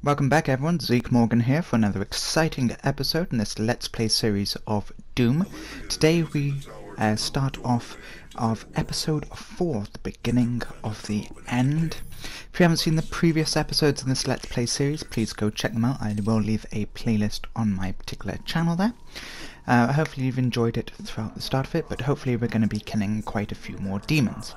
Welcome back everyone, Zeke Morgan here for another exciting episode in this Let's Play series of Doom. Today we start off of episode 4, the beginning of the end. If you haven't seen the previous episodes in this Let's Play series, please go check them out. I will leave a playlist on my particular channel there. Hopefully you've enjoyed it throughout the start of it, but hopefully we're going to be killing quite a few more demons.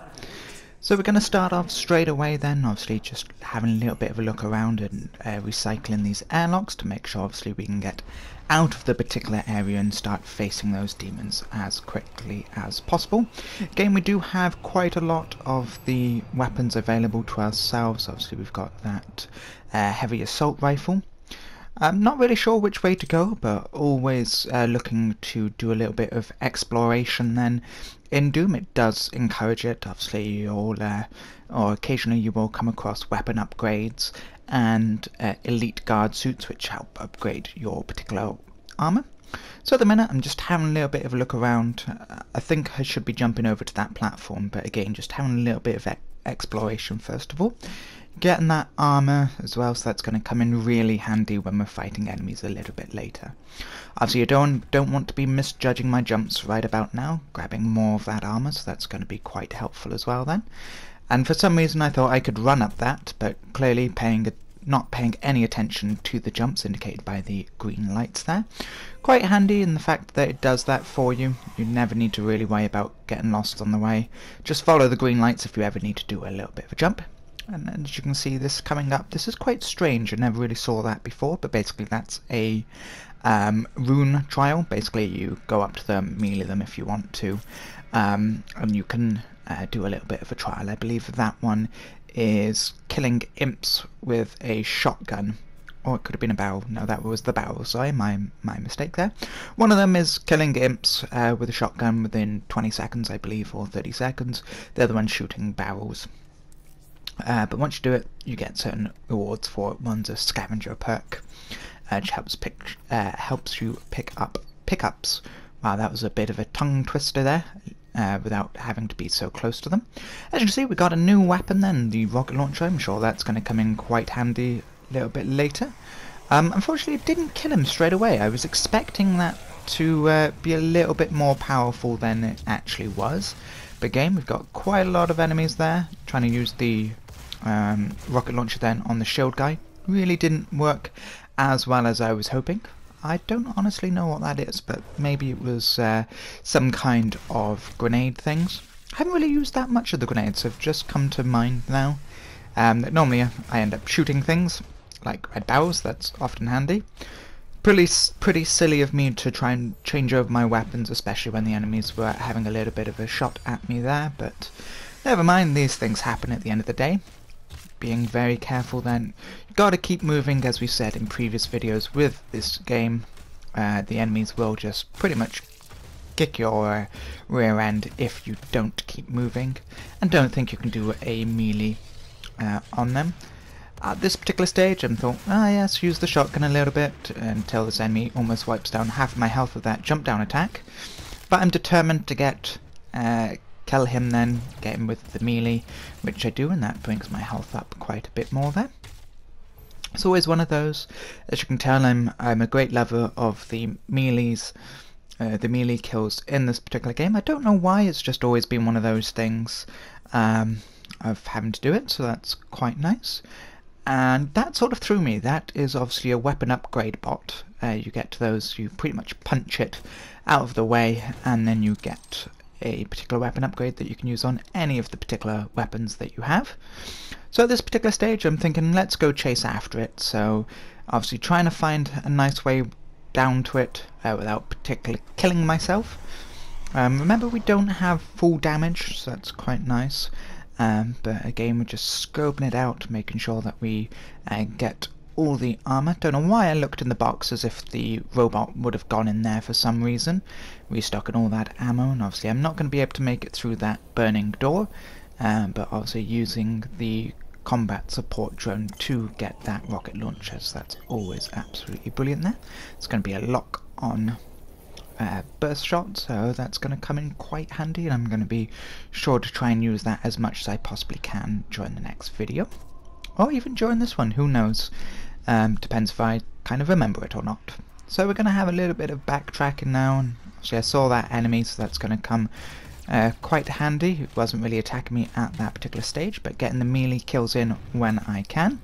So we're going to start off straight away then, obviously just having a little bit of a look around and recycling these airlocks to make sure obviously we can get out of the particular area and start facing those demons as quickly as possible. Again, we do have quite a lot of the weapons available to ourselves. Obviously we've got that heavy assault rifle. I'm not really sure which way to go, but always looking to do a little bit of exploration then. In Doom it does encourage it. Obviously you'll, or occasionally you will come across weapon upgrades and elite guard suits which help upgrade your particular armour. So at the minute I'm just having a little bit of a look around. I think I should be jumping over to that platform, but again just having a little bit of exploration first of all. Getting that armour as well, so that's going to come in really handy when we're fighting enemies a little bit later. Obviously you don't want to be misjudging my jumps right about now, grabbing more of that armour, so that's going to be quite helpful as well then. And for some reason I thought I could run up that, but clearly not paying any attention to the jumps indicated by the green lights there. Quite handy in the fact that it does that for you. You never need to really worry about getting lost on the way. Just follow the green lights if you ever need to do a little bit of a jump. And as you can see, this coming up, this is quite strange. I never really saw that before, but basically that's a Rune trial. Basically you go up to them, melee them if you want to, and you can do a little bit of a trial. I believe that one is killing imps with a shotgun, or it could have been a barrel. No, that was the barrel, sorry, my mistake there. One of them is killing imps with a shotgun within 20 seconds, I believe, or 30 seconds. The other one's shooting barrels. But once you do it, you get certain rewards for it. One's a scavenger perk, which helps you pick up pickups. Wow, that was a bit of a tongue twister there, without having to be so close to them. As you can see, we got a new weapon then, the rocket launcher. I'm sure that's going to come in quite handy a little bit later. Unfortunately, it didn't kill him straight away. I was expecting that to be a little bit more powerful than it actually was. But again, we've got quite a lot of enemies there. Trying to use the rocket launcher then on the shield guy really didn't work as well as I was hoping. I don't honestly know what that is, but maybe it was some kind of grenade things. I haven't really used that much of the grenades, have just come to mind now. Normally I end up shooting things like red barrels, that's often handy. Pretty silly of me to try and change over my weapons, especially when the enemies were having a little bit of a shot at me there, but never mind, these things happen at the end of the day. Being very careful then. You've got to keep moving, as we said in previous videos with this game. The enemies will just pretty much kick your rear end if you don't keep moving, and don't think you can do a melee on them. At this particular stage I thought, yes, use the shotgun a little bit until this enemy almost wipes down half of my health with that jump down attack. But I'm determined to kill him then, get him with the melee, which I do, and that brings my health up quite a bit more there. It's always one of those. As you can tell, I'm a great lover of the melees, the melee kills in this particular game. I don't know why, it's just always been one of those things of having to do it, so that's quite nice. And that sort of threw me. That is obviously a weapon upgrade bot. You get to those, you pretty much punch it out of the way, and then you get a particular weapon upgrade that you can use on any of the particular weapons that you have. So at this particular stage I'm thinking, let's go chase after it. So obviously trying to find a nice way down to it without particularly killing myself. Remember, we don't have full damage, so that's quite nice. But again, we're just scoping it out, making sure that we get all the armour. Don't know why I looked in the box as if the robot would have gone in there for some reason. Restocking all that ammo, and obviously I'm not going to be able to make it through that burning door, but obviously using the combat support drone to get that rocket launcher, so that's always absolutely brilliant there. It's going to be a lock on burst shot, so that's going to come in quite handy, and I'm going to be sure to try and use that as much as I possibly can during the next video, or even during this one, who knows. Depends if I kind of remember it or not. So we're going to have a little bit of backtracking now, and actually I saw that enemy, so that's going to come quite handy. It wasn't really attacking me at that particular stage, but getting the melee kills in when I can.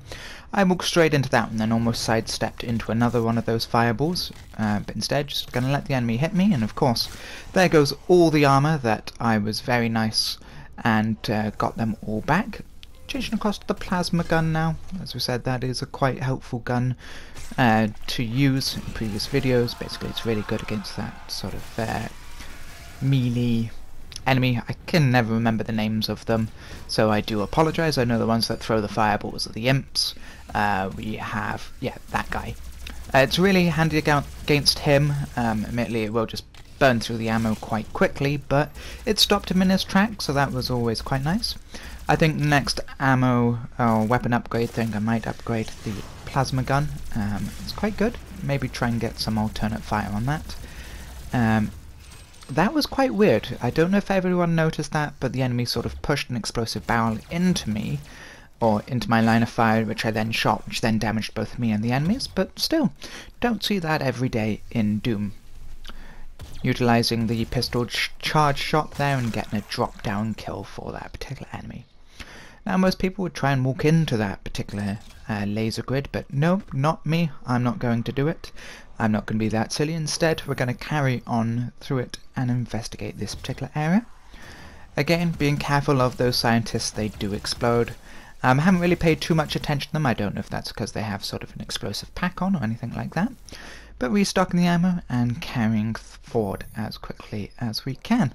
I walked straight into that and then almost sidestepped into another one of those fireballs, but instead just going to let the enemy hit me, and of course there goes all the armour that I was very nice and got them all back. Changing across to the plasma gun now. As we said, that is a quite helpful gun to use in previous videos. Basically it's really good against that sort of melee enemy. I can never remember the names of them, so I do apologise. I know the ones that throw the fireballs are the imps. We have, yeah, that guy. It's really handy against him. Admittedly, it will just burn through the ammo quite quickly, but it stopped him in his tracks, so that was always quite nice. I think next ammo or weapon upgrade thing, I might upgrade the plasma gun. It's quite good. Maybe try and get some alternate fire on that. That was quite weird. I don't know if everyone noticed that, but the enemy sort of pushed an explosive barrel into me, or into my line of fire, which I then shot, which then damaged both me and the enemies, but still, don't see that every day in Doom. Utilising the pistol charge shot there and getting a drop down kill for that particular enemy. Now most people would try and walk into that particular laser grid, but no, not me. I'm not going to do it. I'm not going to be that silly. Instead, we're going to carry on through it and investigate this particular area. Again, being careful of those scientists, they do explode. I haven't really paid too much attention to them. I don't know if that's because they have sort of an explosive pack on or anything like that. But restocking the ammo and carrying forward as quickly as we can.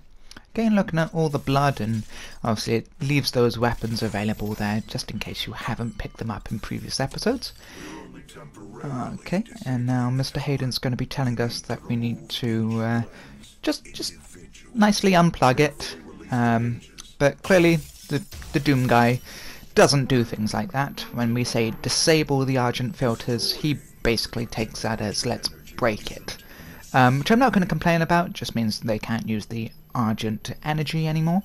Again, looking at all the blood, and obviously it leaves those weapons available there just in case you haven't picked them up in previous episodes. Okay, and now Mr. Hayden's going to be telling us that we need to just nicely unplug it. But clearly the Doom guy doesn't do things like that. When we say disable the Argent filters, he basically takes that as let's break it. Which I'm not going to complain about, it just means they can't use the Argent energy anymore.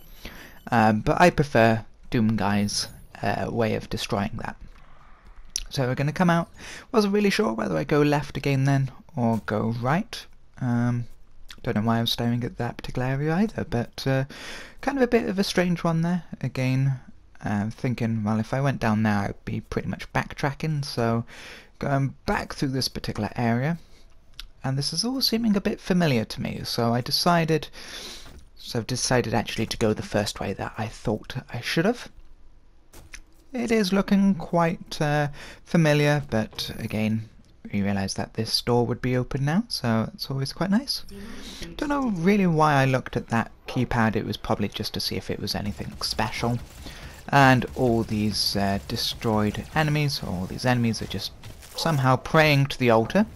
But I prefer Doom guy's way of destroying that. So we're going to come out. Wasn't really sure whether I go left again then, or go right. Don't know why I was staring at that particular area either, but kind of a bit of a strange one there. Again, thinking, well, if I went down there I'd be pretty much backtracking, so going back through this particular area. And this is all seeming a bit familiar to me, so I've decided actually to go the first way that I thought I should have. It is looking quite familiar, but again, we realised that this door would be open now, so it's always quite nice. Don't know really why I looked at that keypad. It was probably just to see if it was anything special. And all these destroyed enemies, or all these enemies are just somehow praying to the altar.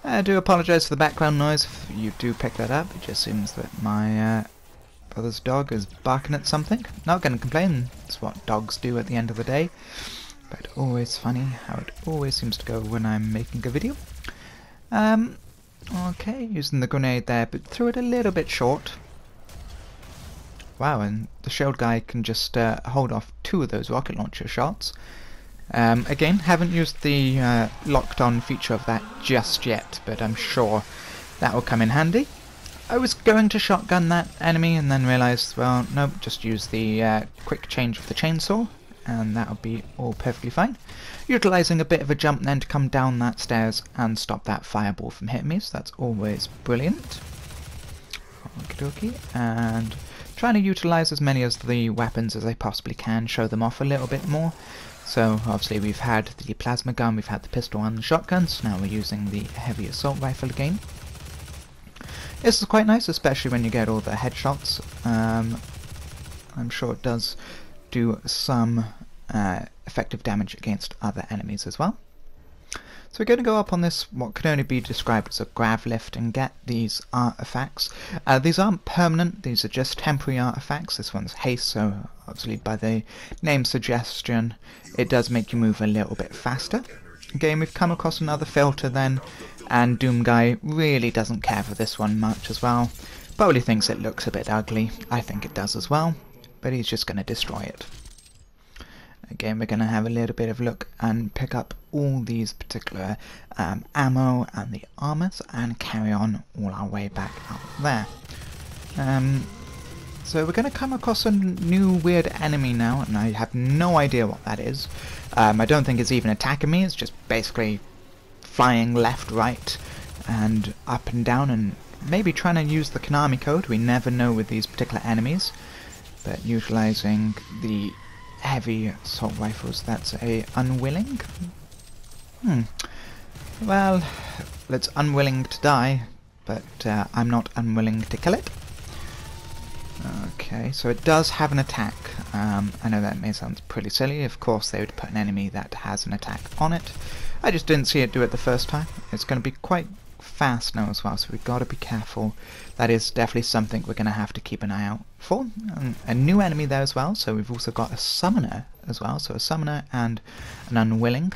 I do apologise for the background noise if you do pick that up. It just seems that my brother's dog is barking at something. Not going to complain, it's what dogs do at the end of the day. But always funny how it always seems to go when I'm making a video. Okay, using the grenade there, but threw it a little bit short. Wow, and the shield guy can just hold off 2 of those rocket launcher shots. Again, haven't used the locked on feature of that just yet, but I'm sure that will come in handy. I was going to shotgun that enemy and then realised, well, nope, just use the quick change of the chainsaw and that'll be all perfectly fine. Utilising a bit of a jump then to come down that stairs and stop that fireball from hitting me, so that's always brilliant. Okie dokie, and trying to utilise as many of the weapons as I possibly can, show them off a little bit more. So obviously we've had the plasma gun, we've had the pistol and the shotguns, now we're using the heavy assault rifle again. This is quite nice, especially when you get all the headshots. I'm sure it does do some effective damage against other enemies as well. So we're going to go up on this, what can only be described as a grav lift, and get these artifacts. These aren't permanent, these are just temporary artifacts. This one's haste, so obviously by the name suggestion, it does make you move a little bit faster. Again, we've come across another filter then, and Doom Guy really doesn't care for this one much as well. Probably thinks it looks a bit ugly. I think it does as well, but he's just going to destroy it. Again, we're going to have a little bit of look and pick up all these particular ammo and the armors and carry on all our way back up there. So we're going to come across a new weird enemy now, and I have no idea what that is. I don't think it's even attacking me, it's just basically flying left, right, and up and down, and maybe trying to use the Konami code. We never know with these particular enemies. But utilising the heavy assault rifles, that's a unwilling? Well, it's unwilling to die, but I'm not unwilling to kill it. Okay, so it does have an attack. I know that may sound pretty silly. Of course they would put an enemy that has an attack on it. I just didn't see it do it the first time. It's going to be quite fast now as well, so we've got to be careful. That is definitely something we're going to have to keep an eye out for. A new enemy there as well, so we've also got a summoner as well, so a summoner and an unwilling.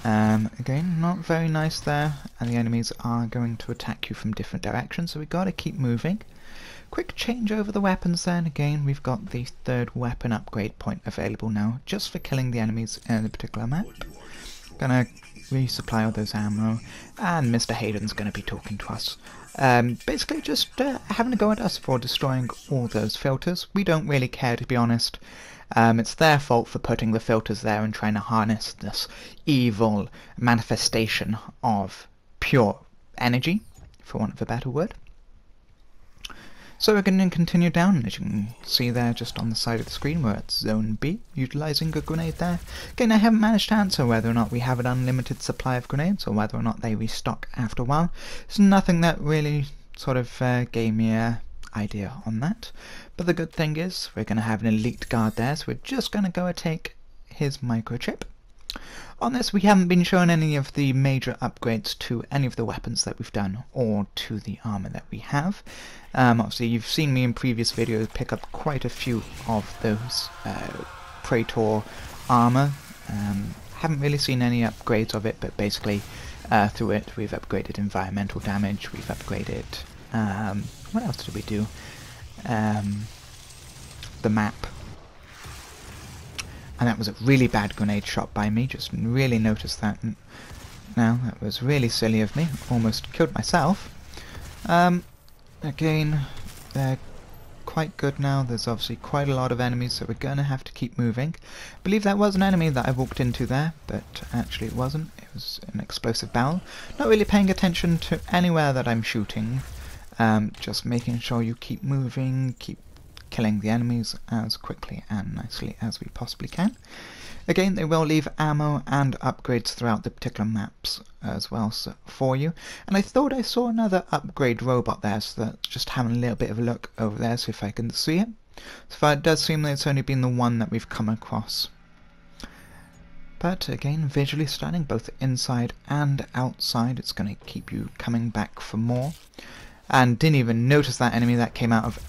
Again, not very nice there, and the enemies are going to attack you from different directions, so we've got to keep moving. Quick change over the weapons then. Again, we've got the third weapon upgrade point available now, just for killing the enemies in a particular map. Gonna resupply all those ammo, and Mr. Hayden's gonna be talking to us. Basically just having a go at us for destroying all those filters. We don't really care, to be honest. It's their fault for putting the filters there and trying to harness this evil manifestation of pure energy, for want of a better word. So we're going to continue down, as you can see there just on the side of the screen. We're at Zone B, utilising a grenade there. Again, I haven't managed to answer whether or not we have an unlimited supply of grenades, or whether or not they restock after a while. There's nothing that really sort of gave me an idea on that. But the good thing is, we're going to have an elite guard there, so we're just going to go and take his microchip. On this, we haven't been shown any of the major upgrades to any of the weapons that we've done, or to the armour that we have. Obviously, you've seen me in previous videos pick up quite a few of those Praetor armour. Haven't really seen any upgrades of it, but basically through it we've upgraded environmental damage, we've upgraded... what else did we do? The map. And that was a really bad grenade shot by me, just really noticed that now. That was really silly of me, almost killed myself. Again, they're quite good now. There's obviously quite a lot of enemies, so we're going to have to keep moving. I believe that was an enemy that I walked into there, but actually it wasn't. It was an explosive barrel. Not really paying attention to anywhere that I'm shooting, just making sure you keep moving, keep killing the enemies as quickly and nicely as we possibly can. Again, they will leave ammo and upgrades throughout the particular maps as well for you. And I thought I saw another upgrade robot there, so that's just having a little bit of a look over there, see if I can see it. So far it does seem that it's only been the one that we've come across. But again, visually stunning, both inside and outside. It's going to keep you coming back for more. And didn't even notice that enemy that came out of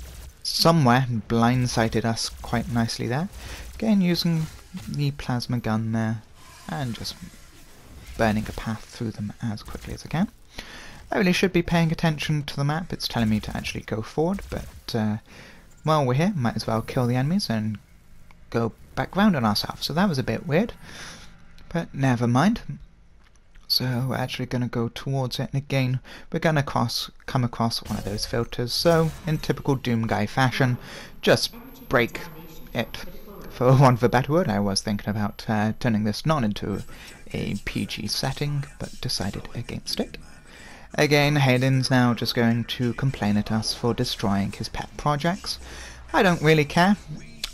somewhere and blindsided us quite nicely there. Again, using the plasma gun there and just burning a path through them as quickly as I can. I really should be paying attention to the map. It's telling me to actually go forward, but while we're here, might as well kill the enemies and go back round on ourselves. So that was a bit weird, but never mind. So we're actually going to go towards it, and again we're going to come across one of those filters. So in typical Doom guy fashion, just break it. For want of a better word, I was thinking about turning this not into a PG setting, but decided against it. Again, Hayden's now just going to complain at us for destroying his pet projects. I don't really care.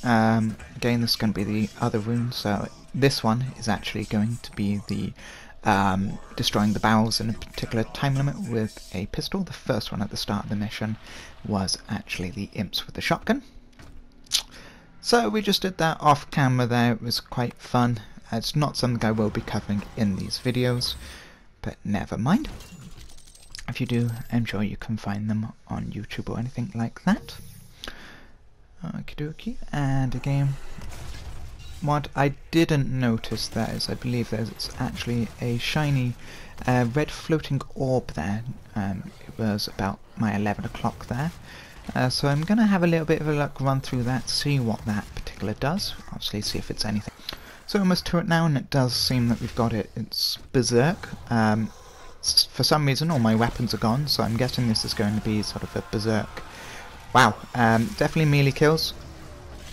Again, this is going to be the other Rune, so this one is actually going to be the destroying the barrels in a particular time limit with a pistol. The first one at the start of the mission was actually the imps with the shotgun. So we just did that off camera there. It was quite fun. It's not something I will be covering in these videos, but never mind. If you do, I'm sure you can find them on YouTube or anything like that. Okie dokie. And again, what I didn't notice there is I believe there's actually a shiny red floating orb there. It was about my 11 o'clock there. So I'm going to have a little bit of a look, run through that, see what that particular does. Obviously see if it's anything. So almost to it now, and it does seem that we've got it. It's berserk. For some reason all my weapons are gone, so I'm guessing this is going to be sort of a berserk. Wow, definitely melee kills.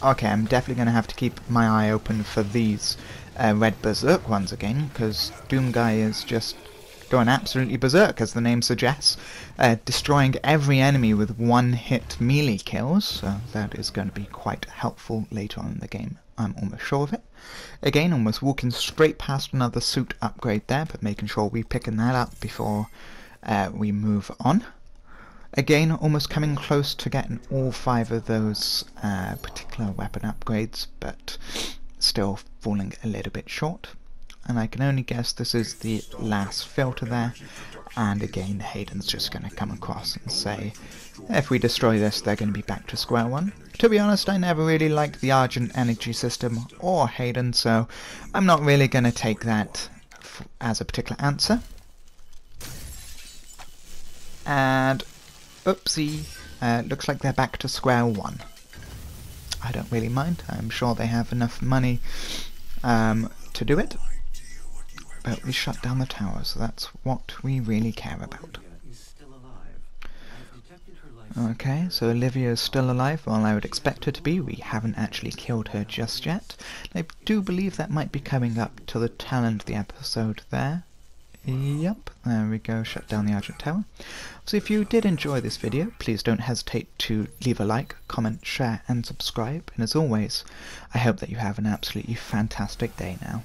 Okay, I'm definitely going to have to keep my eye open for these red berserk ones again, because Doom Guy is just going absolutely berserk, as the name suggests, destroying every enemy with one-hit melee kills, so that is going to be quite helpful later on in the game, I'm almost sure of it. Again, almost walking straight past another suit upgrade there, but making sure we're picking that up before we move on. Again, almost coming close to getting all 5 of those particular weapon upgrades, but still falling a little bit short. And I can only guess this is the last filter there, and again Hayden's just going to come across and say if we destroy this they're going to be back to square one. To be honest, I never really liked the Argent energy system or Hayden, so I'm not really going to take that as a particular answer. And oopsie, looks like they're back to square one. I don't really mind, I'm sure they have enough money to do it. But we shut down the tower, so that's what we really care about. Okay, so Olivia is still alive. Well, I would expect her to be. We haven't actually killed her just yet. I do believe that might be coming up to the tail end of the episode there. Yep, there we go, shut down the Argent Tower. So if you did enjoy this video, please don't hesitate to leave a like, comment, share and subscribe. And as always, I hope that you have an absolutely fantastic day now.